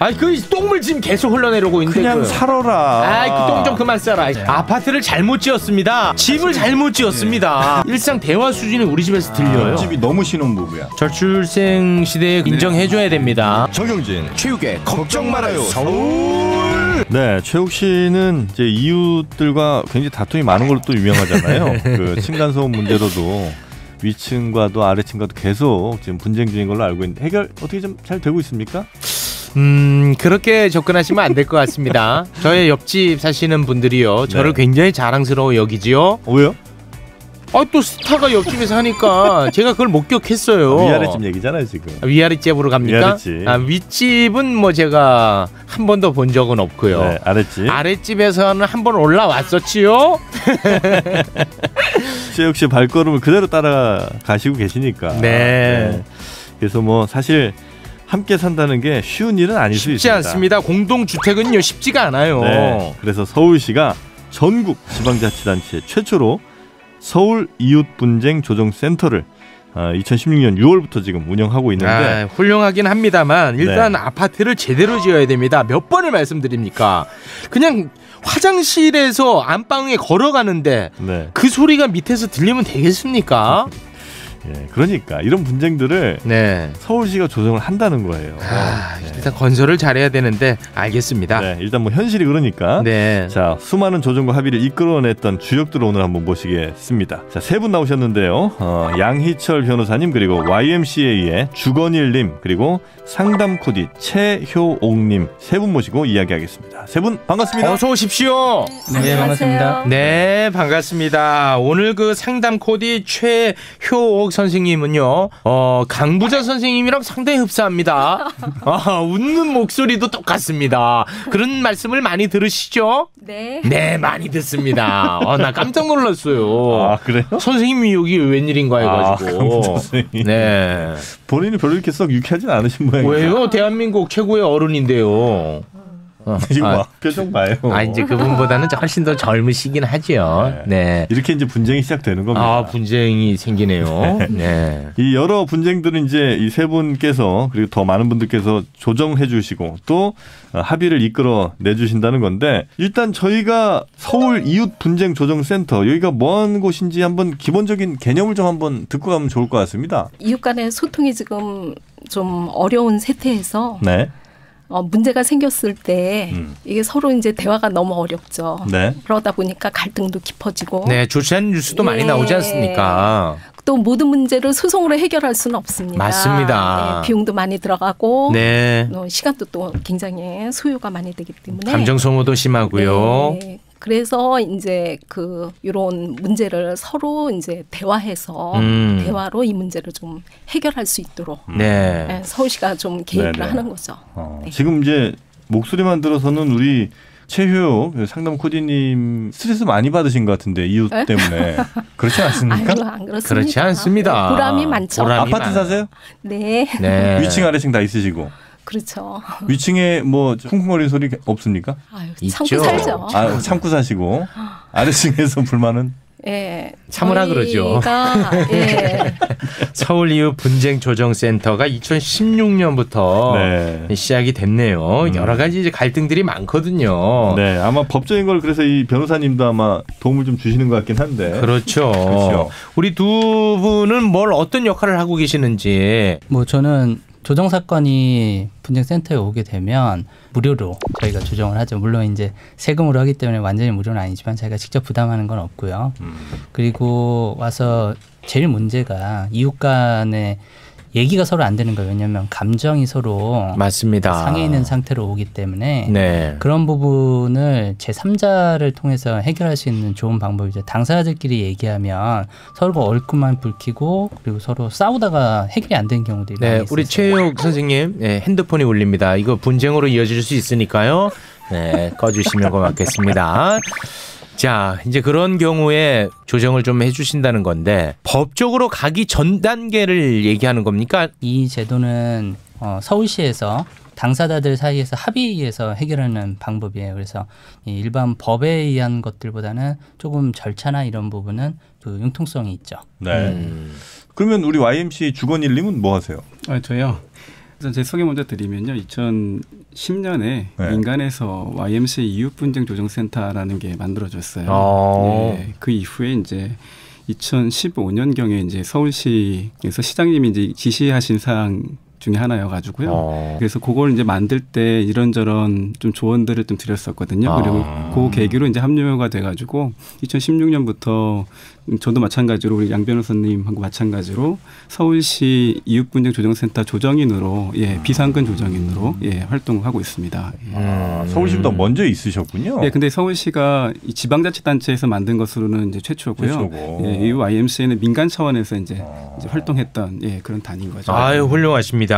아니 그 똥물 지금 계속 흘러내려고 있는데 그냥 살아라. 아이 그 똥 좀 그만 싸라. 아파트를 잘못 지었습니다. 집을 잘못 지었습니다. 일상 대화 수준이 우리 집에서 들려요. 집이 너무 신혼부부야. 저출생 시대에 인정해줘야 됩니다. 정영진 최욱의 걱정 말아요 서울. 네, 최욱 씨는 이제 이웃들과 굉장히 다툼이 많은 걸로 또 유명하잖아요. 그 층간소음 문제로도 위층과도 아래층과도 계속 지금 분쟁 중인 걸로 알고 있는데 해결 어떻게 좀 잘 되고 있습니까? 그렇게 접근하시면 안 될 것 같습니다. 저의 옆집 사시는 분들이요 저를 네. 굉장히 자랑스러워 여기지요. 왜요? 아 또 스타가 옆집에서 하니까 제가 그걸 목격했어요. 위아래집 얘기잖아요 지금. 위아래집으로 갑니까? 위아래집. 아, 윗집은 뭐 제가 한 번도 본 적은 없고요. 네, 아랫집. 아랫집에서는 한 번 올라왔었지요. 최욱 씨 발걸음을 그대로 따라가시고 계시니까. 네. 그래서 뭐 사실 함께 산다는 게 쉬운 일은 아닐 수 있습니다. 쉽지 않습니다. 공동주택은요 쉽지가 않아요. 네. 그래서 서울시가 전국 지방자치단체 최초로 서울 이웃분쟁조정센터를 2016년 6월부터 지금 운영하고 있는데 훌륭하긴 합니다만 일단 네. 아파트를 제대로 지어야 됩니다. 몇 번을 말씀드립니까? 그냥 화장실에서 안방에 걸어가는데 네. 그 소리가 밑에서 들리면 되겠습니까? 예, 그러니까 이런 분쟁들을 네. 서울시가 조정을 한다는 거예요. 네. 일단 건설을 잘해야 되는데 알겠습니다. 네, 일단 뭐 현실이 그러니까. 네. 자, 수많은 조정과 합의를 이끌어냈던 주역들을 오늘 한번 모시겠습니다. 자, 세 분 나오셨는데요. 양희철 변호사님 그리고 YMCA의 주건일님 그리고 상담코디 최효옥님 세 분 모시고 이야기하겠습니다. 세 분 반갑습니다. 어서 오십시오. 네, 반갑습니다. 네, 반갑습니다. 오늘 그 상담 코디 최효옥 선생님은요, 강부자 선생님이랑 상당히 흡사합니다. 웃는 목소리도 똑같습니다. 그런 말씀을 많이 들으시죠? 네. 네, 많이 듣습니다. 나 깜짝 놀랐어요. 아, 그래요? 선생님이 여기 웬일인가 해가지고. 강부자 선생님. 네. 본인이 별로 이렇게 썩 유쾌하진 않으신 모양이에요. 왜요? 대한민국 최고의 어른인데요. 지금 표정 봐요. 이제 그분보다는 훨씬 더 젊으시긴 하죠. 네. 이렇게 이제 분쟁이 시작되는 겁니다. 분쟁이 생기네요. 네. 이 여러 분쟁들은 이제 이 세 분께서 그리고 더 많은 분들께서 조정해 주시고 또 합의를 이끌어 내주신다는 건데 일단 저희가 서울 이웃 분쟁 조정센터 여기가 뭐하는 곳인지 한번 기본적인 개념을 좀 한번 듣고 가면 좋을 것 같습니다. 이웃 간의 소통이 지금 좀 어려운 세태에서 네. 문제가 생겼을 때 이게 서로 이제 대화가 너무 어렵죠. 네. 그러다 보니까 갈등도 깊어지고. 네, 좋지 않은 뉴스도 많이 나오지 않습니까? 또 모든 문제를 소송으로 해결할 수는 없습니다. 맞습니다. 네, 비용도 많이 들어가고 네. 시간도 또 굉장히 소요가 많이 되기 때문에 감정 소모도 심하고요. 네. 그래서 이제 이런 문제를 서로 이제 대화해서 대화로 이 문제를 좀 해결할 수 있도록 네. 서울시가 좀 개입을 네네. 하는 거죠. 네. 지금 이제 목소리만 들어서는 우리 최효 상담 코디님 스트레스 많이 받으신 것 같은데 이웃 때문에 그렇지 않습니까? 아이고, 안 그렇습니다. 그렇지 않습니다. 보람이 많죠. 아파트 사세요? 네. 네. 위층 아래층 다 있으시고 그렇죠. 위층에 뭐 쿵쿵거리는 소리 없습니까? 참고 있죠. 살죠. 참고 사시고 아래층에서 불만은? 예. 참으라 그러죠. 예. 서울 이웃 분쟁 조정센터가 2016년부터 네. 시작이 됐네요. 여러 가지 이제 갈등들이 많거든요. 네, 아마 법적인 걸 그래서 이 변호사님도 아마 도움을 좀 주시는 것 같긴 한데. 그렇죠. 그렇죠. 우리 두 분은 뭘 어떤 역할을 하고 계시는지. 뭐 저는 조정 사건이 분쟁센터에 오게 되면 무료로 저희가 조정을 하죠. 물론 이제 세금으로 하기 때문에 완전히 무료는 아니지만 저희가 직접 부담하는 건 없고요. 그리고 와서 제일 문제가 이웃 간의 얘기가 서로 안 되는 거예요. 왜냐하면 감정이 서로 맞습니다. 상해 있는 상태로 오기 때문에 네. 그런 부분을 제3자를 통해서 해결할 수 있는 좋은 방법이죠. 당사자들끼리 얘기하면 서로가 얼굴만 붉히고 그리고 서로 싸우다가 해결이 안 되는 경우들이 많이 있어요. 우리 최효옥 선생님 핸드폰이 울립니다. 이거 분쟁으로 이어질 수 있으니까요. 네, 꺼주시면 고맙겠습니다. 자, 이제 그런 경우에 조정을 좀 해주신다는 건데 법적으로 가기 전 단계를 얘기하는 겁니까? 이 제도는 서울시에서 당사자들 사이에서 합의해서 해결하는 방법이에요. 그래서 일반 법에 의한 것들보다는 조금 절차나 이런 부분은 그 융통성이 있죠. 네. 그러면 우리 YMC 주건일님은 뭐 하세요? 저요. 우선 제 소개 먼저 드리면요. 2010년에 네. 민간에서 YMCA 이웃분쟁조정센터라는 게 만들어졌어요. 예, 그 이후에 이제 2015년경에 이제 서울시에서 시장님이 이제 지시하신 사항 중에 하나여가지고요. 그래서 그걸 이제 만들 때 이런저런 좀 조언들을 좀 드렸었거든요. 그리고 그 계기로 이제 합류가 돼가지고 2016년부터 저도 마찬가지로 우리 양 변호사님하고 마찬가지로 서울시 이웃분쟁조정센터 조정인으로 비상근 조정인으로 활동하고 있습니다. 서울시보다 먼저 있으셨군요. 근데 서울시가 이 지방자치단체에서 만든 것으로는 이제 최초고요. 이 YMCA는 민간 차원에서 이제 활동했던 그런 단인 거죠. 아유, 훌륭하십니다.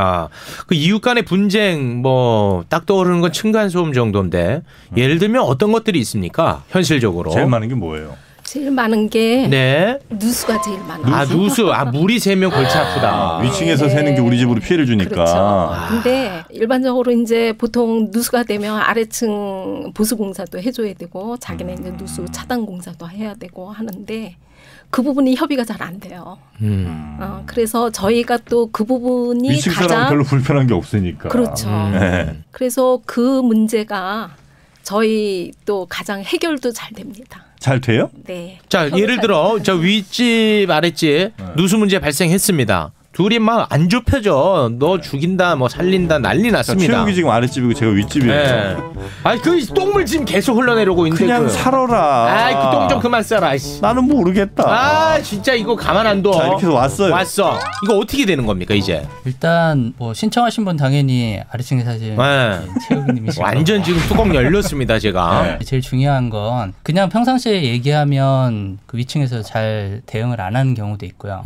그 이웃 간의 분쟁 뭐 딱 떠오르는 건 층간소음 정도인데 예를 들면 어떤 것들이 있습니까? 현실적으로. 제일 많은 게 뭐예요? 제일 많은 게 네. 누수가 제일 많아요. 아, 누수. 아, 물이 새면 골치 아프다. 위층에서 새는 게 우리 집으로 피해를 주니까. 그렇죠. 근데 일반적으로 이제 보통 누수가 되면 아래층 보수공사도 해줘야 되고 자기네 이제 누수 차단 공사도 해야 되고 하는데 그 부분이 협의가 잘 안 돼요. 그래서 저희가 또 그 부분이 위층 사람은 별로 불편한 게 없으니까. 그렇죠. 그래서 그 문제가 저희 또 가장 해결도 잘 됩니다. 잘 돼요? 네. 자, 예를 들어 저 윗집 아랫집 누수 문제 발생했습니다. 둘이 막 안 좁혀져. 너 죽인다, 뭐 살린다, 난리 났습니다. 최욱이 지금 아랫집이고 제가 윗집이에요. 네. 아니 그 똥물 지금 계속 흘러내려고 있는데 그냥 살아라. 아이, 그 똥 좀 그만 싸라. 나는 모르겠다. 아, 진짜 이거 가만 안 둬. 자, 이렇게 해서 왔어요. 왔어. 이거 어떻게 되는 겁니까 이제? 일단 뭐 신청하신 분 당연히 아래층에 사실 최욱님이시고 완전 지금 뚜껑 열렸습니다 제가. 제일 중요한 건 그냥 평상시에 얘기하면 그 위층에서 잘 대응을 안 하는 경우도 있고요.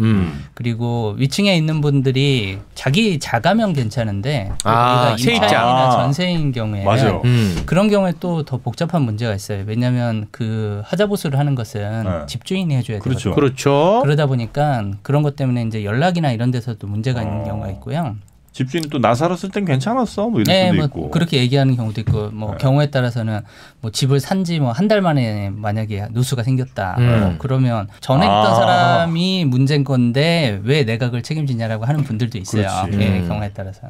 그리고 위층에 있는 분들이 자기 자가면 괜찮은데 여기가 임차인이나 전세인 경우에 맞아요. 그런 경우에 또 더 복잡한 문제가 있어요. 왜냐하면 그 하자보수를 하는 것은 집주인이 해줘야 되거든요. 그렇죠. 그러다 보니까 그런 것 때문에 이제 연락이나 이런 데서도 문제가 있는 경우가 있고요. 집주인이 또 나 살았을 땐 괜찮았어 뭐 이럴 수도 있고. 그렇게 얘기하는 경우도 있고 뭐 경우에 따라서는 뭐 집을 산지 뭐 한 달 만에 만약에 누수가 생겼다 그러면 전에 있던 사람이 문제인 건데 왜 내가 그걸 책임지냐라고 하는 분들도 있어요. 경우에 따라서.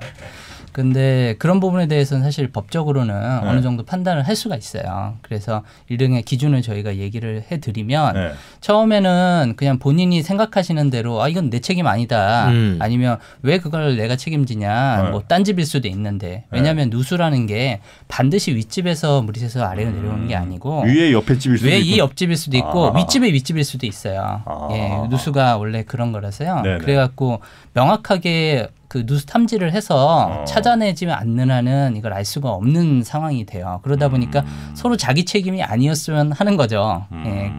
근데 그런 부분에 대해서는 사실 법적으로는 어느 정도 판단을 할 수가 있어요. 그래서 일종의 기준을 저희가 얘기를 해드리면 처음에는 그냥 본인이 생각하시는 대로 아 이건 내 책임 아니다. 아니면 왜 그걸 내가 책임지냐. 뭐 딴 집일 수도 있는데 왜냐하면 누수라는 게 반드시 윗집에서 물이 새서 아래로 내려오는 게 아니고 위에 옆에 집일 수도 왜 있고 이 옆집일 수도 있고 윗집의 윗집일 수도 있어요. 누수가 원래 그런 거라서요. 그래갖고 명확하게 그 누수 탐지를 해서 찾아내지 않는 한은 이걸 알 수가 없는 상황이 돼요. 그러다 보니까 서로 자기 책임이 아니었으면 하는 거죠.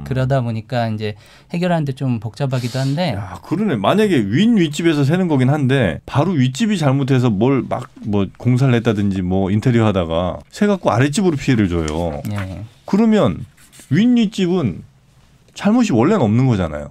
그러다 보니까 이제 해결하는데 좀 복잡하기도 한데. 야, 그러네. 만약에 윗집에서 새는 거긴 한데 바로 윗집이 잘못해서 뭘 막 뭐 공사를 했다든지 뭐 인테리어 하다가 새갖고 아랫집으로 피해를 줘요. 그러면 윗집은 잘못이 원래는 없는 거잖아요.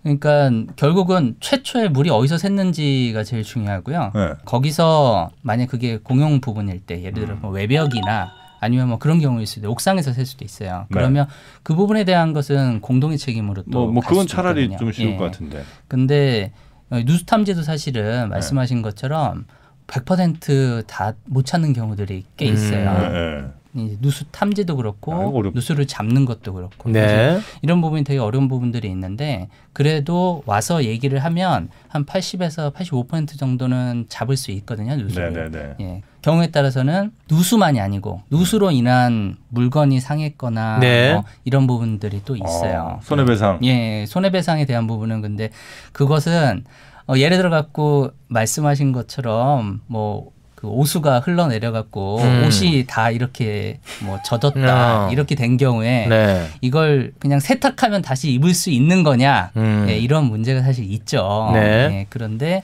그러니까 결국은 최초에 물이 어디서 샜는지가 제일 중요하고요. 거기서 만약 그게 공용 부분일 때 예를 들어 뭐 외벽이나 아니면 뭐 그런 경우일 수도 옥상에서 셀 수도 있어요. 그러면 그 부분에 대한 것은 공동의 책임으로 또 뭐 그건 차라리 좀 쉬울 것 같은데. 근데 누수 탐지도 사실은 말씀하신 것처럼 100% 다 못 찾는 경우들이 꽤 있어요. 누수 탐지도 그렇고 누수를 잡는 것도 그렇고 이런 부분이 되게 어려운 부분들이 있는데 그래도 와서 얘기를 하면 한 80에서 85% 정도는 잡을 수 있거든요. 누수를. 경우에 따라서는 누수만이 아니고 누수로 인한 물건이 상했거나 뭐 이런 부분들이 또 있어요. 손해배상. 손해배상에 대한 부분은 근데 그것은 예를 들어 갖고 말씀하신 것처럼 뭐 그 오수가 흘러내려갖고 옷이 다 이렇게 뭐 젖었다 이렇게 된 경우에 이걸 그냥 세탁하면 다시 입을 수 있는 거냐 이런 문제가 사실 있죠. 그런데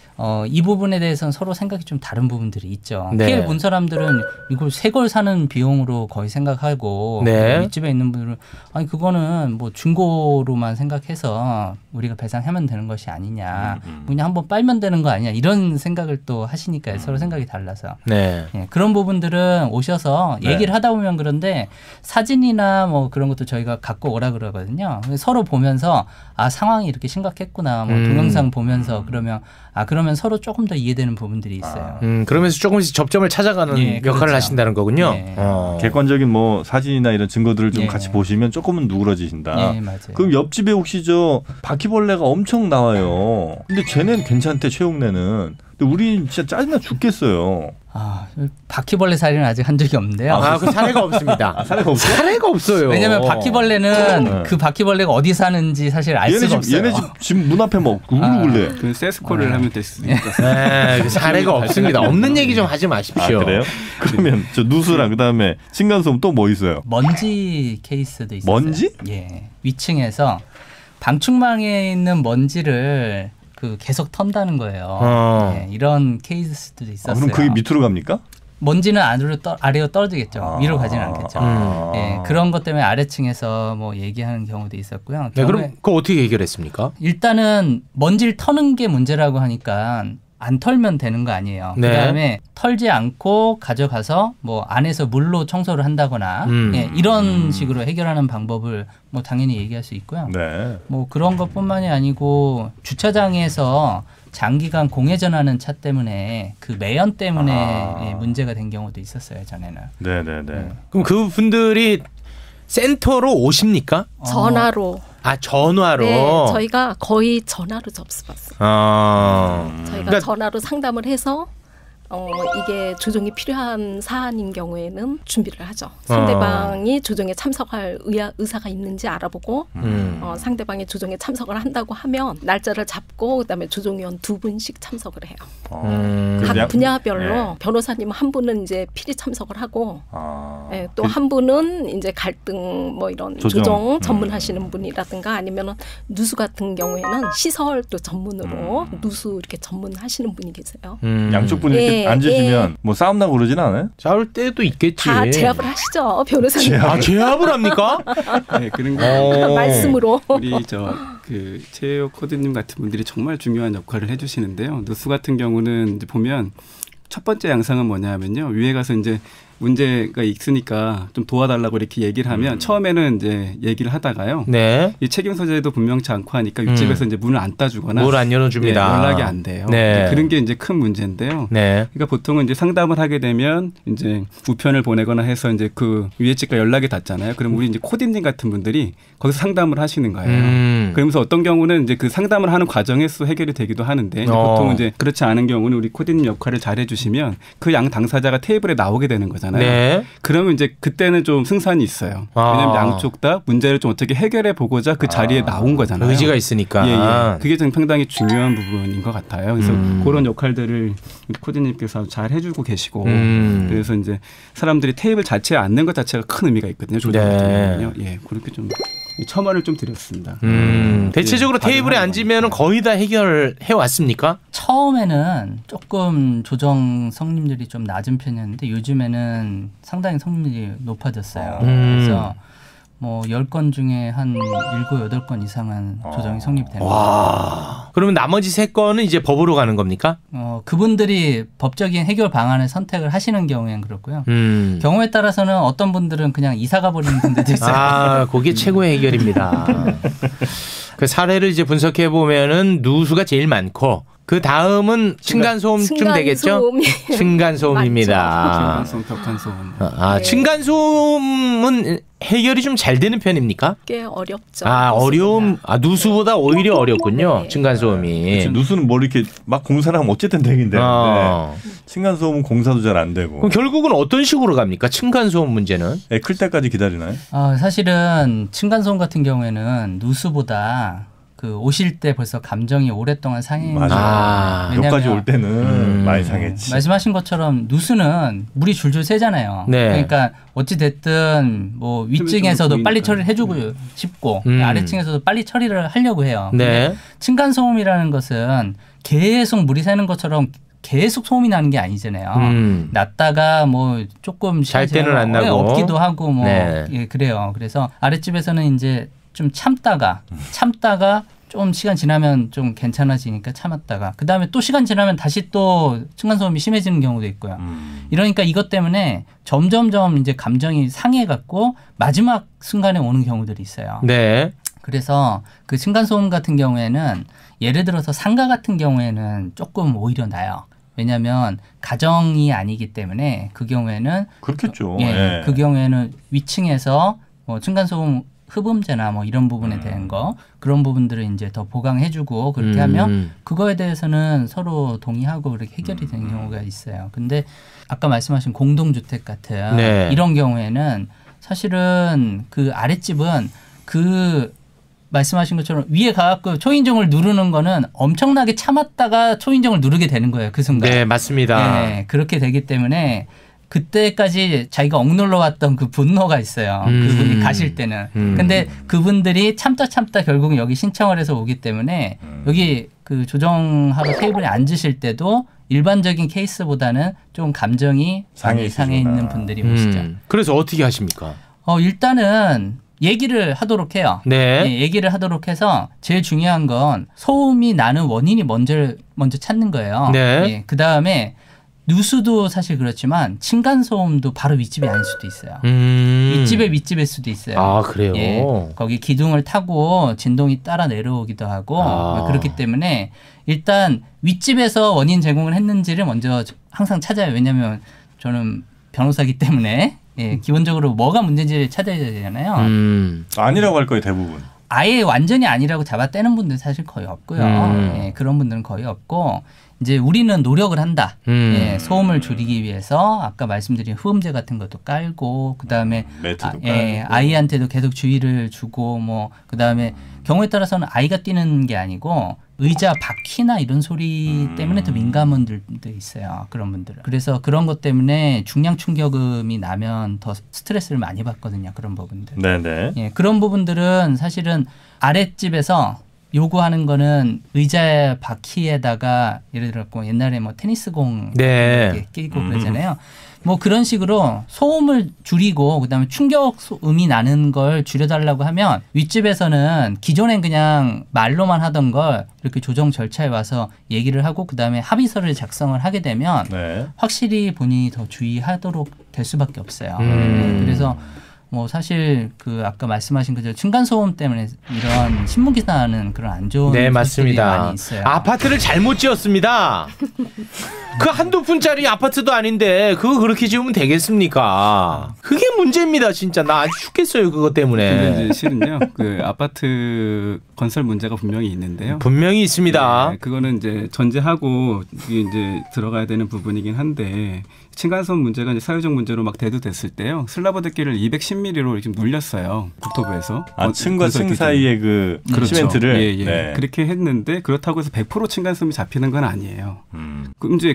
이 부분에 대해서는 서로 생각이 좀 다른 부분들이 있죠. 피해를 본 사람들은 이걸 새 걸 사는 비용으로 거의 생각하고 윗집에 있는 분들은 아니 그거는 뭐 중고로만 생각해서 우리가 배상하면 되는 것이 아니냐. 그냥 한번 빨면 되는 거 아니냐 이런 생각을 또 하시니까 서로 생각이 달라서 있어서 네. 예, 그런 부분들은 오셔서 얘기를 하다 보면 그런데 사진이나 뭐 그런 것도 저희가 갖고 오라 그러거든요. 서로 보면서 아 상황이 이렇게 심각했구나. 뭐 동영상 보면서 그러면 서로 조금 더 이해되는 부분들이 있어요. 그러면서 조금씩 접점을 찾아가는 예, 역할을 그렇죠. 하신다는 거군요. 예. 객관적인 뭐 사진이나 이런 증거들을 좀 예. 같이 보시면 조금은 누그러지신다. 예, 맞아요. 그럼 옆집에 혹시 저 바퀴벌레가 엄청 나와요. 근데 쟤는 괜찮대 최웅래는. 근데 우리 진짜 짜증나 죽겠어요. 아, 바퀴벌레 살인은 아직 한 적이 없는데요. 그 사례가 없습니다. 사례가 없어요? 사례가 없어요. 왜냐하면 바퀴벌레는 그 바퀴벌레가 어디 사는지 사실 알 수가 없어요. 얘네 집 문 앞에 막 우글우글해. 그 세스코를 하면 될 수 있을 것 네, 그 사례가 없습니다. 없는 얘기 좀 하지 마십시오. 아, 그래요? 그러면 저 누수랑 그다음에 층간소음 또 뭐 있어요? 먼지 케이스도 있어요. 먼지? 예. 위층에서 방충망에 있는 먼지를 계속 턴다는 거예요. 예, 이런 케이스도 있었어요. 그럼 그게 밑으로 갑니까? 먼지는 아래로 떨어지겠죠. 위로 가지는 않겠죠. 예, 그런 것 때문에 아래층에서 뭐 얘기하는 경우도 있었고요. 네, 그럼 그거 어떻게 해결했습니까? 일단은 먼지를 터는 게 문제라고 하니까 안 털면 되는 거 아니에요. 네. 그다음에 털지 않고 가져가서 뭐 안에서 물로 청소를 한다거나 예, 이런 식으로 해결하는 방법을 뭐 당연히 얘기할 수 있고요. 네. 뭐 그런 것뿐만이 아니고 주차장에서 장기간 공회전하는 차 때문에 그 매연 때문에 예, 문제가 된 경우도 있었어요, 전에는. 네네네. 그럼 그 분들이 센터로 오십니까? 전화로. 전화로. 네, 저희가 거의 전화로 접수받습니다. 저희가 그러니까 전화로 상담을 해서 이게 조정이 필요한 사안인 경우에는 준비를 하죠. 상대방이 조정에 참석할 의사가 있는지 알아보고 상대방이 조정에 참석을 한다고 하면 날짜를 잡고 그다음에 조정위원 2분씩 참석을 해요. 각 분야별로 변호사님 한 분은 이제 필히 참석을 하고 네, 또 한 분은 이제 갈등 뭐 이런 조정 전문하시는 분이라든가 아니면은 누수 같은 경우에는 시설 또 전문으로 누수 이렇게 전문하시는 분이 계세요. 양쪽 분이 이렇게 앉으시면 뭐 싸움 나고 그러진 않아요? 싸울 때도 있겠지. 다 제압을 하시죠, 변호사님. 제압을 합니까? 네, 그런 거 말씀으로. 우리 최혜호 코디님 같은 분들이 정말 중요한 역할을 해주시는데요. 누수 같은 경우는 이제 보면 첫 번째 양상은 뭐냐면요, 위에 가서 이제 문제가 있으니까 좀 도와달라고 이렇게 얘기를 하면 처음에는 이제 얘기를 하다가요. 네. 이 책임 소재도 분명치 않고 하니까 윗집에서 이제 문을 안 따주거나 문 안 열어줍니다. 네, 연락이 안 돼요. 네. 그런 게 이제 큰 문제인데요. 네. 그러니까 보통은 이제 상담을 하게 되면 이제 우편을 보내거나 해서 이제 그 위에 집과 연락이 닿잖아요. 그럼 우리 이제 코디님 같은 분들이 거기서 상담을 하시는 거예요. 그러면서 어떤 경우는 이제 그 상담을 하는 과정에서 해결이 되기도 하는데 이제 보통은 이제 그렇지 않은 경우는 우리 코디님 역할을 잘 해주시면 그 양 당사자가 테이블에 나오게 되는 거잖아요. 네. 그러면 이제 그때는 좀 승산이 있어요. 왜냐하면 양쪽 다 문제를 좀 어떻게 해결해 보고자 그 자리에 나온 거잖아요. 의지가 있으니까. 예. 그게 좀 상당히 중요한 부분인 것 같아요. 그래서 그런 역할들을 코디님께서 잘 해주고 계시고 그래서 이제 사람들이 테이블 자체에 앉는 것 자체가 큰 의미가 있거든요. 조정 같은 경우는요. 예, 그렇게 좀 첨언을 좀 드렸습니다. 대체적으로 테이블에 앉으면 거의 다 해결해 왔습니까? 처음에는 조금 조정 성립률이 좀 낮은 편이었는데 요즘에는 상당히 성립률이 높아졌어요. 그래서 뭐 10건 중에 한 7, 8건 이상은 조정이 성립되는 거예요. 그러면 나머지 3건은 이제 법으로 가는 겁니까? 그분들이 법적인 해결 방안을 선택을 하시는 경우에는 그렇고요. 경우에 따라서는 어떤 분들은 그냥 이사 가버리는 분들도 있어요. 그게 최고의 해결입니다. 그 사례를 이제 분석해 보면은 누수가 제일 많고 그 다음은 층간소음쯤 되겠죠? 층간소음입니다. 층간소음, 벽간소음. 네. 층간소음은 해결이 좀 잘 되는 편입니까? 꽤 어렵죠. 어려움. 누수보다 오히려 어렵군요. 네. 층간소음이. 그치, 누수는 뭐 이렇게 막 공사를 하면 어쨌든 되긴 되는데 층간소음은 공사도 잘 안 되고. 그럼 결국은 어떤 식으로 갑니까? 층간소음 문제는? 애 클 때까지 기다리나요? 사실은 층간소음 같은 경우에는 누수보다 그 오실 때 벌써 감정이 오랫동안 상해. 맞아. 여기까지 올 때는 많이 상했지. 말씀하신 것처럼 누수는 물이 줄줄 새잖아요. 네. 그러니까 어찌 됐든 뭐 윗층에서도 빨리 처리를 해주고 싶고 아래층에서도 빨리 처리를 하려고 해요. 네. 층간소음이라는 것은 계속 물이 새는 것처럼 계속 소음이 나는 게 아니잖아요. 났다가 뭐 조금 잘 때는 안 나고 없기도 하고 뭐 네. 예, 그래요. 그래서 아랫집에서는 이제 좀 참다가 좀 시간 지나면 좀 괜찮아지니까 참았다가 그 다음에 또 시간 지나면 다시 또 층간소음이 심해지는 경우도 있고요. 이러니까 이것 때문에 점점점 이제 감정이 상해갖고 마지막 순간에 오는 경우들이 있어요. 네. 그래서 그 층간소음 같은 경우에는 예를 들어서 상가 같은 경우에는 조금 오히려 나요. 왜냐하면 가정이 아니기 때문에 그 경우에는 그렇겠죠. 예, 그 경우에는 위층에서 뭐 층간소음 흡음재나 뭐 이런 부분에 대한 거 그런 부분들을 이제 더 보강해주고 그렇게 하면 그거에 대해서는 서로 동의하고 그렇게 해결이 되는 경우가 있어요. 근데 아까 말씀하신 공동주택 같은 네. 이런 경우에는 사실은 그 아랫집은 그 말씀하신 것처럼 위에 가갖고 초인종을 누르는 거는 엄청나게 참았다가 초인종을 누르게 되는 거예요. 그 순간. 네, 맞습니다. 네, 그렇게 되기 때문에 그때까지 자기가 억눌러 왔던 그 분노가 있어요. 그분이 가실 때는. 근데 그분들이 참다 결국은 여기 신청을 해서 오기 때문에 여기 그 조정하러 테이블에 앉으실 때도 일반적인 케이스보다는 좀 감정이 상해 있는 분들이 오시죠. 그래서 어떻게 하십니까? 일단은 얘기를 하도록 해요. 네. 예, 얘기를 하도록 해서 제일 중요한 건 소음이 나는 원인이 먼저 찾는 거예요. 네. 예, 그 다음에 누수도 사실 그렇지만 층간소음도 바로 윗집이 아닐 수도 있어요. 윗집의 윗집일 수도 있어요. 아, 그래요? 예, 거기 기둥을 타고 진동이 따라 내려오기도 하고 그렇기 때문에 일단 윗집에서 원인 제공을 했는지를 먼저 항상 찾아요. 왜냐하면 저는 변호사이기 때문에 예, 기본적으로 뭐가 문제인지를 찾아야 되잖아요. 아니라고 할 거예요, 대부분. 아예 완전히 아니라고 잡아떼는 분들 사실 거의 없고요. 예, 그런 분들은 거의 없고 이제 우리는 노력을 한다. 예, 소음을 줄이기 위해서 아까 말씀드린 흡음재 같은 것도 깔고 그다음에 매트도 예, 아이한테도 계속 주의를 주고 뭐 그다음에 경우에 따라서는 아이가 뛰는 게 아니고 의자 바퀴나 이런 소리 때문에 더 민감한 분들도 있어요. 그런 분들은. 그래서 그런 것 때문에 중량 충격음이 나면 더 스트레스를 많이 받거든요. 그런 부분들. 네네. 예, 그런 부분들은 사실은 아랫집에서 요구하는 거는 의자 바퀴에다가 예를 들어 옛날에 뭐 테니스공 네. 끼고 그러잖아요. 뭐 그런 식으로 소음을 줄이고 그다음에 충격음이 나는 걸 줄여달라고 하면 윗집에서는 기존엔 그냥 말로만 하던 걸 이렇게 조정 절차에 와서 얘기를 하고 그다음에 합의서를 작성을 하게 되면 네. 확실히 본인이 더 주의하도록 될 수밖에 없어요. 그래서 뭐 사실 그 아까 말씀하신 그저 층간소음 때문에 이런 신문 기사는 그런 안 좋은 네, 소식들이 맞습니다. 많이 있어요. 아파트를 잘못 지었습니다. 그 한두 푼짜리 아파트도 아닌데 그거 그렇게 지으면 되겠습니까? 그게 문제입니다, 진짜. 나 아주 죽겠어요, 그것 때문에. 근데 이제 실은요, 그 아파트 건설 문제가 분명히 있는데요. 분명히 있습니다. 네, 그거는 이제 전제하고 이게 이제 들어가야 되는 부분이긴 한데 층간소음 문제가 이제 사회적 문제로 막 대두됐을 때요. 슬라브 듣기를 210mm로 지금 눌렸어요. 국토부에서. 층과 층 사이의 그 그렇죠. 시멘트를 예. 네. 그렇게 했는데 그렇다고 해서 100% 층간소음이 잡히는 건 아니에요.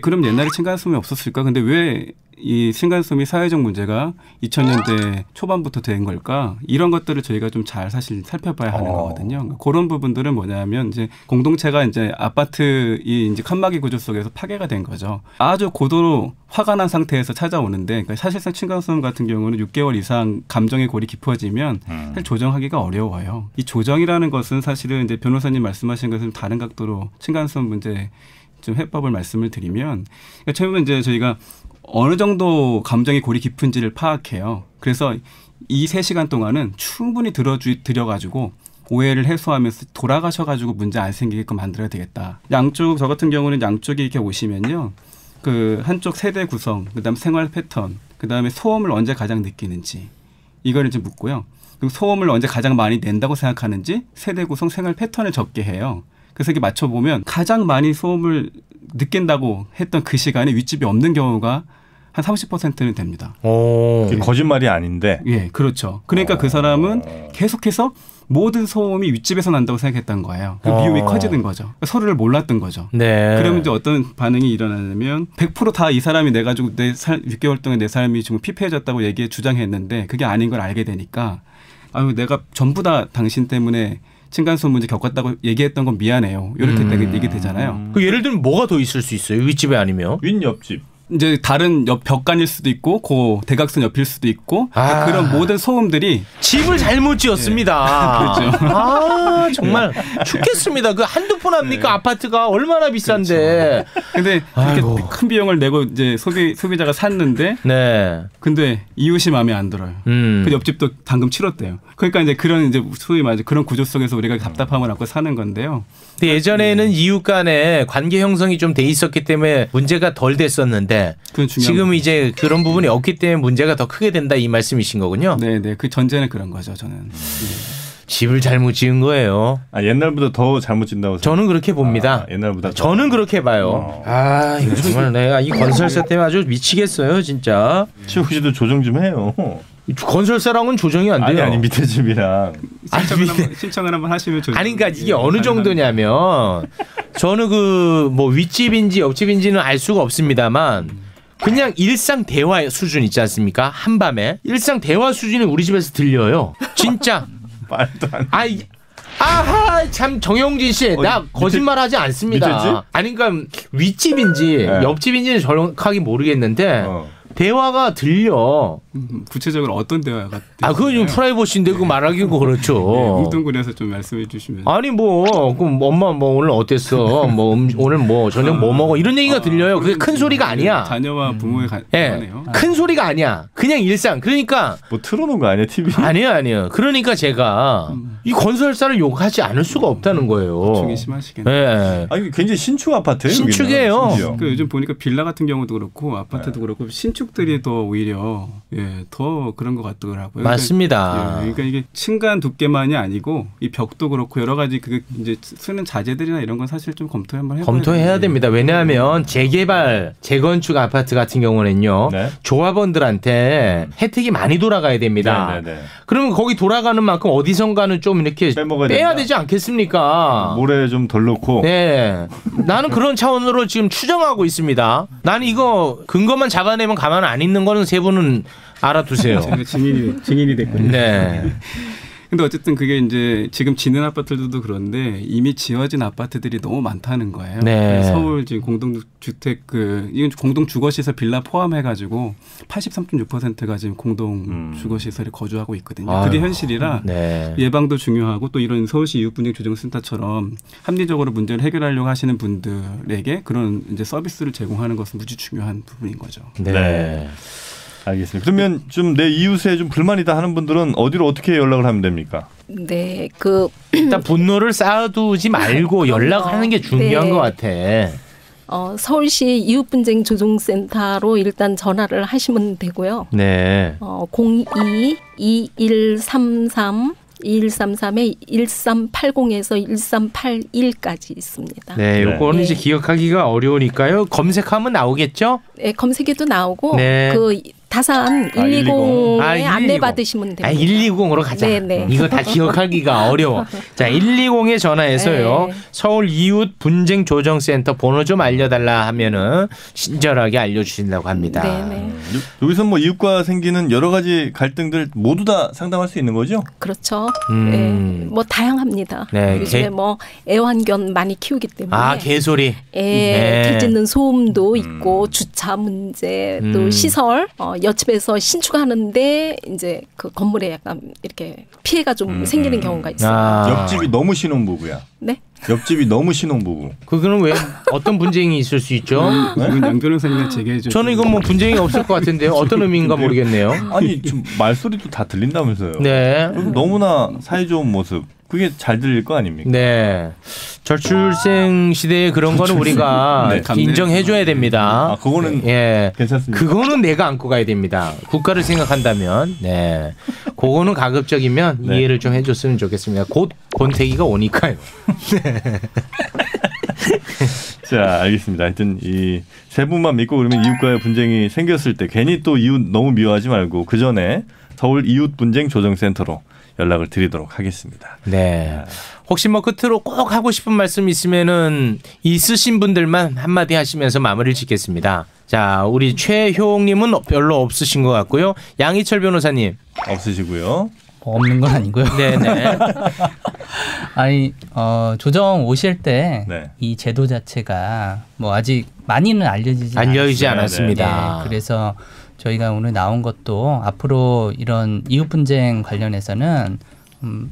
그럼 옛날에 층간소음이 없었을까? 근데 왜 이 층간소음이 사회적 문제가 2000년대 초반부터 된 걸까? 이런 것들을 저희가 좀 잘 사실 살펴봐야 하는 거거든요. 그런 부분들은 뭐냐면 이제 공동체가 이제 아파트의 이제 칸막이 구조 속에서 파괴가 된 거죠. 아주 고도로 화가 난 상태에서 찾아오는데 그러니까 사실상 층간소음 같은 경우는 6개월 이상 감정의 골이 깊어지면 사실 조정하기가 어려워요. 이 조정이라는 것은 사실은 이제 변호사님 말씀하신 것은 다른 각도로 층간소음 문제 좀 해법을 말씀을 드리면 그러니까 처음에 이제 저희가 어느 정도 감정의 골이 깊은지를 파악해요. 그래서 이 3시간 동안은 충분히 들여가지고 오해를 해소하면서 돌아가셔가지고 문제 안 생기게끔 만들어야 되겠다. 양쪽 저 같은 경우는 양쪽이 이렇게 오시면요. 그 한쪽 세대 구성, 그다음 생활 패턴, 그다음에 소음을 언제 가장 느끼는지 이걸 이제 묻고요. 그리고 소음을 언제 가장 많이 낸다고 생각하는지 세대 구성, 생활 패턴을 적게 해요. 그래서 이렇게 맞춰보면 가장 많이 소음을 느낀다고 했던 그 시간에 윗집이 없는 경우가 한 30%는 됩니다. 그게 거짓말이 아닌데. 예, 그렇죠. 그러니까 그 사람은 계속해서 모든 소음이 윗집에서 난다고 생각했던 거예요. 그 미움이 커지는 거죠. 그러니까 서로를 몰랐던 거죠. 네. 그러면 이제 어떤 반응이 일어나냐면 100% 다 이 사람이 내 가지고 6개월 동안 내 삶이 지금 피폐해졌다고 주장했는데 그게 아닌 걸 알게 되니까 아유 내가 전부 다 당신 때문에 층간소음 문제 겪었다고 얘기했던 건 미안해요. 이렇게 얘기 되잖아요. 그 예를 들면 뭐가 더 있을 수 있어요? 윗집에 아니면? 윗 옆집. 이제 다른 벽간일 수도 있고 고 대각선 옆일 수도 있고 그런 모든 소음들이 집을 잘못 지었습니다. 그렇죠. 아 정말 죽겠습니다. 그 한두 푼 합니까? 아파트가 얼마나 비싼데. 근데 이렇게 큰 비용을 내고 이제 소비자가 샀는데 근데 이웃이 마음에 안 들어요. 그 옆집도 방금 치렀대요. 그러니까 이제 그런 이제 소위 말해 그런 구조 속에서 우리가 답답함을 안고 사는 건데요. 근데 예전에는 이웃 간에 관계 형성이 좀 돼 있었기 때문에 문제가 덜 됐었는데 지금 이제 그런 부분이 없기 때문에 문제가 더 크게 된다 이 말씀이신 거군요. 네네. 그 전제는 그런 거죠. 저는. 집을 잘못 지은 거예요. 옛날보다 더 잘못 짓는다고 저는 그렇게 봅니다. 옛날보다 저는 그렇게 봐요. 이거 정말 내가 이 건설사 때문에 아주 미치겠어요, 진짜. 최욱 씨도 조정 좀 해요. 건설사랑은 조정이 안 돼요. 아니 밑에 집이랑 신청을 한번 하시면 좋죠. 아니 그러니까 이게 어느 정도냐면 저는 그 뭐 윗집인지 옆집인지는 알 수가 없습니다만 그냥 일상 대화 수준 있지 않습니까? 한밤에 일상 대화 수준이 우리 집에서 들려요. 진짜. 말도 안 돼. 아하 참 정영진 씨, 나 거짓말하지 않습니다. 밑에 집? 아니 그러니까 윗집인지 옆집인지는 정확하게 모르겠는데 대화가 들려. 구체적으로 어떤 대화가? 그건 좀 프라이버시인데 그 말하기고 그렇죠. 뭉뚱그려서 좀 말씀해 주시면. 아니 뭐 그럼 엄마 뭐 오늘 어땠어? 뭐 오늘 뭐 저녁 뭐 먹어? 이런 얘기가 들려요. 그게 큰 소리가 아니야. 자녀와 부모의 관계네요. 큰 소리가 아니야. 그냥 일상. 그러니까 뭐 틀어놓은 거 아니야 TV? 아니에요. 그러니까 제가 이 건설사를 욕하지 않을 수가 없다는 거예요. 걱정이 심하시겠네요. 아니 굉장히 신축 아파트예요. 신축이에요. 그 요즘 보니까 빌라 같은 경우도 그렇고 아파트도 그렇고 신축들이 더 오히려 더 그런 것 같더라고요. 맞습니다. 그러니까 이게 층간 두께만이 아니고 이 벽도 그렇고 여러 가지 그 이제 쓰는 자재들이나 이런 건 사실 좀 검토해야 됩니다. 왜냐하면 재개발, 재건축 아파트 같은 경우는요, 조합원들한테 혜택이 많이 돌아가야 됩니다. 그러면 거기 돌아가는 만큼 어디선가는 좀 이렇게 빼야 되지 않겠습니까? 모래 좀 덜 넣고. 나는 그런 차원으로 지금 추정하고 있습니다. 나는 이거 근거만 잡아내면 가만 안 있는 거는 세 분은 알아두세요. 제가 증인이 됐군요. 근데 어쨌든 그게 이제 지금 짓는 아파트들도 그런데 이미 지어진 아파트들이 너무 많다는 거예요. 서울 지금 공동주택 이건 공동주거시설 빌라 포함해가지고 83.6%가 지금 공동주거시설에 거주하고 있거든요. 그게 현실이라 예방도 중요하고 또 이런 서울시 이웃분쟁조정센터처럼 합리적으로 문제를 해결하려고 하시는 분들에게 그런 이제 서비스를 제공하는 것은 무지 중요한 부분인 거죠. 알겠습니다. 그러면 좀 내 이웃에 좀 불만이다 하는 분들은 어디로 어떻게 연락을 하면 됩니까? 일단 분노를 쌓아두지 말고 연락하는 게 중요한 것 같아. 서울시 이웃분쟁조정센터로 일단 전화를 하시면 되고요. 02-2133-2133에 1380에서 1381까지 있습니다. 요거는 이제 기억하기가 어려우니까요. 검색하면 나오겠죠? 검색해도 나오고 그 다산 120에 안내 받으시면 됩니다. 120으로 가자. 이거 다 기억하기가 어려워. 자, 120에 전화해서요. 서울 이웃 분쟁 조정센터 번호 좀 알려달라 하면은 친절하게 알려주신다고 합니다. 여기서 뭐 이웃과 생기는 여러 가지 갈등들 모두 다 상담할 수 있는 거죠? 그렇죠. 뭐 다양합니다. 요즘에 뭐 애완견 많이 키우기 때문에. 개소리. 개 짖는 소음도 있고 주차 문제 또 시설. 옆집에서 신축하는데 이제 그 건물에 약간 이렇게 피해가 좀 생기는 경우가 있어요. 옆집이 너무 신혼부부야. 옆집이 너무 신혼부부. 그거는 왜 어떤 분쟁이 있을 수 있죠? 이건 양 변호사님이 제기해줘. 저는 이건 뭐 분쟁이 없을 것 같은데요. 어떤 의미인가 모르겠네요. 아니 좀 말소리도 다 들린다면서요. 그럼 너무나 사이좋은 모습. 그게 잘 들릴 거 아닙니까? 저출생 시대에 그런 거는 우리가 인정해줘야 됩니다. 그거는 괜찮습니다. 그거는 내가 안고 가야 됩니다. 국가를 생각한다면. 그거는 가급적이면 이해를 좀 해줬으면 좋겠습니다. 곧 권태기가 오니까요. 자, 알겠습니다. 하여튼 이 세 분만 믿고 그러면 이웃과의 분쟁이 생겼을 때 괜히 또 이웃 너무 미워하지 말고 그 전에 서울 이웃 분쟁 조정센터로 연락을 드리도록 하겠습니다. 혹시 뭐 끝으로 꼭 하고 싶은 말씀 있으면은 있으신 분들만 한마디 하시면서 마무리를 짓겠습니다. 자, 우리 최효옥님은 별로 없으신 것 같고요. 양희철 변호사님 없으시고요. 없는 건 아니고요. 네네. 아니 조정 오실 때 이 네. 제도 자체가 뭐 아직 많이는 알려지지 않았습니다. 네, 그래서 저희가 오늘 나온 것도 앞으로 이런 이웃 분쟁 관련해서는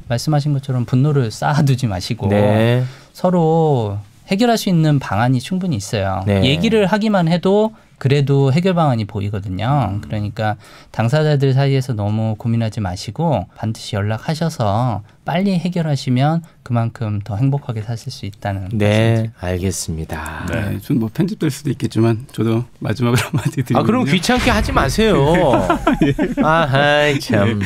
말씀하신 것처럼 분노를 쌓아두지 마시고 네. 서로 해결할 수 있는 방안이 충분히 있어요. 네. 얘기를 하기만 해도 그래도 해결 방안이 보이거든요. 그러니까 당사자들 사이에서 너무 고민하지 마시고 반드시 연락하셔서 빨리 해결하시면 그만큼 더 행복하게 사실 수 있다는 네, 말씀이죠. 알겠습니다. 네, 좀 뭐 편집될 수도 있겠지만 저도 마지막으로 한마디 드리면 그럼 귀찮게 하지 마세요. 아하이 참.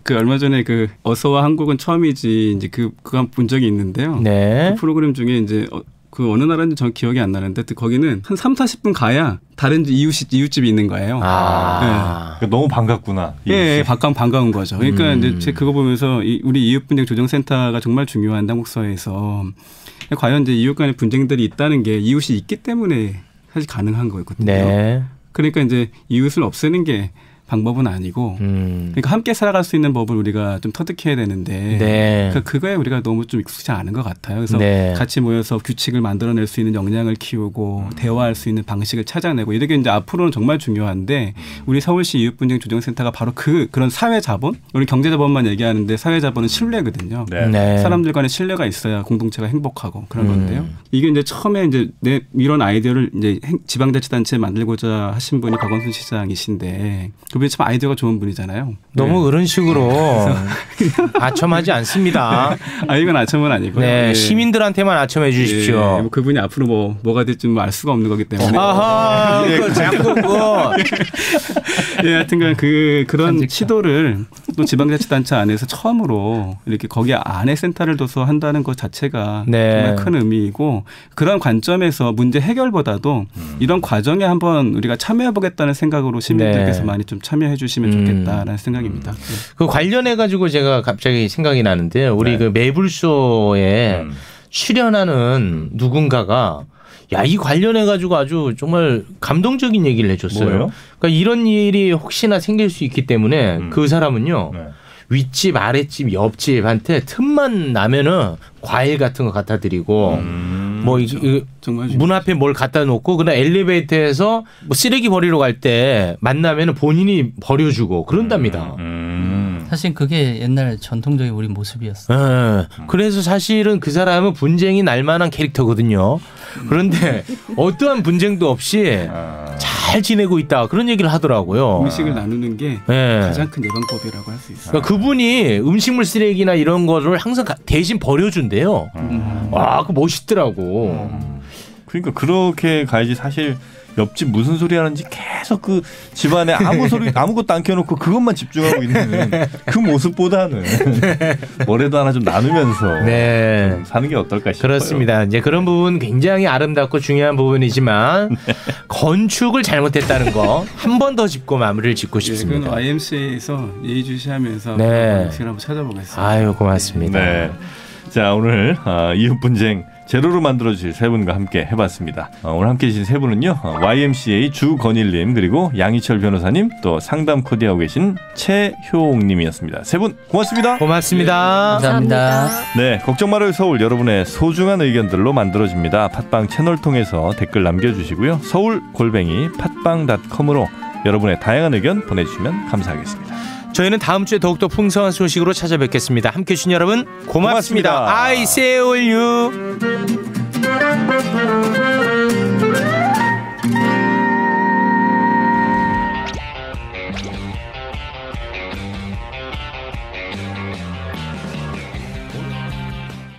그 얼마 전에 그 어서와 한국은 처음이지 이제 그거 본 적이 있는데요. 네. 그 프로그램 중에 이제 그 어느 나라인지 전 기억이 안 나는데 거기는 한 3-40분 가야 다른 이웃집이 있는 거예요. 그러니까 너무 반갑구나. 예, 반가운 거죠. 그러니까 이제 제가 그거 보면서 우리 이웃 분쟁 조정센터가 정말 중요한 한국사회에서 과연 이제 이웃 간의 분쟁들이 있다는 게 이웃이 있기 때문에 사실 가능한 거거든요. 네. 그러니까 이제 이웃을 없애는 게 방법은 아니고 그러니까 함께 살아갈 수 있는 법을 우리가 좀 터득해야 되는데 네. 그러니까 그거에 우리가 너무 좀 익숙지 않은 것 같아요. 그래서 네. 같이 모여서 규칙을 만들어낼 수 있는 역량을 키우고 대화할 수 있는 방식을 찾아내고 이렇게 이제 앞으로는 정말 중요한데 우리 서울시 이웃분쟁조정센터가 바로 그런 사회자본, 우리 경제자본만 얘기하는데 사회자본은 신뢰거든요. 네. 네. 사람들 간의 신뢰가 있어야 공동체가 행복하고 그런 건데요. 이게 이제 처음에 이제 이런 아이디어를 이제 지방자치단체에 만들고자 하신 분이 박원순 시장이신데 그분이 참 아이디어가 좋은 분이잖아요. 너무 네. 그런 식으로 아첨하지 않습니다. 이건 아첨은 아니고요. 네, 네. 시민들한테만 아첨해 주십시오. 네, 뭐 그분이 앞으로 뭐가 될지 알 수가 없는 거기 때문에. 아하, 그거 자꾸 그거. 예, 하여튼간 그런 시도를 또 지방자치단체 안에서 처음으로 이렇게 거기 안에 센터를 둬서 한다는 것 자체가 네. 정말 큰 의미이고 그런 관점에서 문제 해결보다도 이런 과정에 한번 우리가 참여해보겠다는 생각으로 시민들께서 네. 많이 좀 참여해 주시면 좋겠다라는 생각입니다. 네. 그 관련해 가지고 제가 갑자기 생각이 나는데요. 우리 네. 그 매불쇼에 출연하는 누군가가 이 관련해 가지고 아주 정말 감동적인 얘기를 해줬어요. 뭐예요? 그러니까 이런 일이 혹시나 생길 수 있기 때문에 그 사람은요. 네. 윗집, 아랫집, 옆집한테 틈만 나면은 과일 같은 거 갖다 드리고 뭐 정말 문 앞에 뭘 갖다 놓고 그다음 엘리베이터에서 뭐 쓰레기 버리러 갈 때 만나면은 본인이 버려주고 그런답니다. 사실 그게 옛날 전통적인 우리 모습이었어요. 그래서 사실은 그 사람은 분쟁이 날 만한 캐릭터거든요. 그런데 어떠한 분쟁도 없이 잘 지내고 있다 그런 얘기를 하더라고요. 음식을 나누는 게 네. 가장 큰 예방법이라고 할 수 있어요. 그러니까 그분이 음식물 쓰레기나 이런 거를 항상 대신 버려준대요. 와, 그 멋있더라고. 그러니까 그렇게 가야지. 사실 옆집 무슨 소리 하는지 계속 그 집안에 아무것도 안 켜놓고 그것만 집중하고 있는 그 모습보다는 뭐라도 하나 좀 나누면서 네. 좀 사는 게 어떨까 싶어요. 그렇습니다. 이제 그런 부분 굉장히 아름답고 중요한 부분이지만 건축을 잘못했다는 거 한 번 더 짚고 마무리를 짓고 싶습니다. 그건 YMCA에서 예의주시하면서 네. 한번 찾아보겠습니다. 아유, 고맙습니다. 네. 자, 오늘 이웃 분쟁 제로로 만들어주실 세 분과 함께 해봤습니다. 오늘 함께 해주신 세 분은요. YMCA 주건일님 그리고 양희철 변호사님 또 상담 코디하고 계신 최효옥님이었습니다. 세 분 고맙습니다. 고맙습니다. 감사합니다. 네, 걱정 말아요 서울 여러분의 소중한 의견들로 만들어집니다. 팟빵 채널 통해서 댓글 남겨주시고요. 서울@팟빵.com으로 여러분의 다양한 의견 보내주시면 감사하겠습니다. 저희는 다음 주에 더욱더 풍성한 소식으로 찾아뵙겠습니다. 함께해 주신 여러분 고맙습니다. 고맙습니다. I see you.